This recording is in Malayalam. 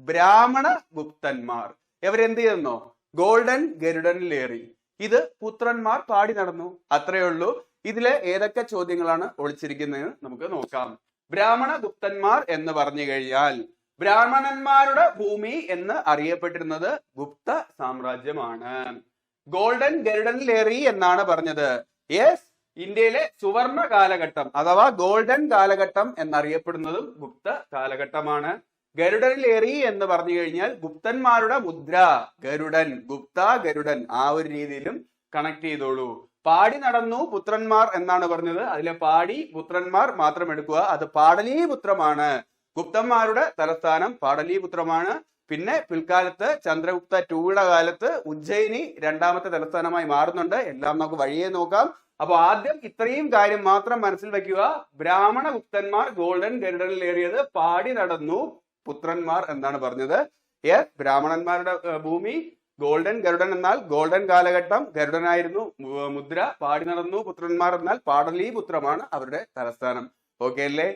ബ്രാഹ്മണ ഗുപ്തന്മാർ ഇവരെന്ത് ചെയ്യുന്നോ? ഗോൾഡൻ ഗരുഡനിലേറി. ഇത് പുത്രന്മാർ പാടി നടന്നു. അത്രയേ ഉള്ളൂ. ഇതിലെ ഏതൊക്കെ ചോദ്യങ്ങളാണ് ഒളിച്ചിരിക്കുന്നത് നമുക്ക് നോക്കാം. ബ്രാഹ്മണ ഗുപ്തന്മാർ എന്ന് പറഞ്ഞു കഴിഞ്ഞാൽ ബ്രാഹ്മണന്മാരുടെ ഭൂമി എന്ന് അറിയപ്പെട്ടിരുന്നത് ഗുപ്ത സാമ്രാജ്യമാണ്. ഗോൾഡൻ ഗരുഡനിലേറി എന്നാണ് പറഞ്ഞത്. യെസ്, ഇന്ത്യയിലെ സുവർണ കാലഘട്ടം അഥവാ ഗോൾഡൻ കാലഘട്ടം എന്നറിയപ്പെടുന്നതും ഗുപ്ത കാലഘട്ടമാണ്. ഗരുഡനിലേറി എന്ന് പറഞ്ഞു കഴിഞ്ഞാൽ ഗുപ്തന്മാരുടെ മുദ്ര ഗരുഡൻ, ഗുപ്ത ഗരുഡൻ, ആ ഒരു രീതിയിലും കണക്ട് ചെയ്തോളൂ. പാടി നടന്നു പുത്രന്മാർ എന്നാണ് പറഞ്ഞത്. അതിലെ പാടി പുത്രന്മാർ മാത്രം എടുക്കുക. അത് പാടലീപുത്രമാണ്. ഗുപ്തന്മാരുടെ തലസ്ഥാനം പാടലീപുത്രമാണ്. പിന്നെ പിൽക്കാലത്ത് ചന്ദ്രഗുപ്ത ടൂയുടെ കാലത്ത് ഉജ്ജയിനി രണ്ടാമത്തെ തലസ്ഥാനമായി മാറുന്നുണ്ട്. എല്ലാം നമുക്ക് വഴിയെ നോക്കാം. അപ്പൊ ആദ്യം ഇത്രയും കാര്യം മാത്രം മനസ്സിൽ വെക്കുക. ബ്രാഹ്മണ ഗുപ്തന്മാർ ഗോൾഡൻ ഗരുഡനിലേറിയത് പാടി നടന്നു പുത്രന്മാർ എന്നാണ് പറഞ്ഞത്. യെസ്, ബ്രാഹ്മണന്മാരുടെ ഭൂമി ഗോൾഡൻ ഗരുഡൻ എന്നാൽ ഗോൾഡൻ കാലഘട്ടം, ഗരുഡനായിരുന്നു മുദ്ര. പാടി നടന്നു പുത്രന്മാർ എന്നാൽ പാടലീപുത്രമാണ് അവരുടെ തലസ്ഥാനം. ഓക്കെ അല്ലേ?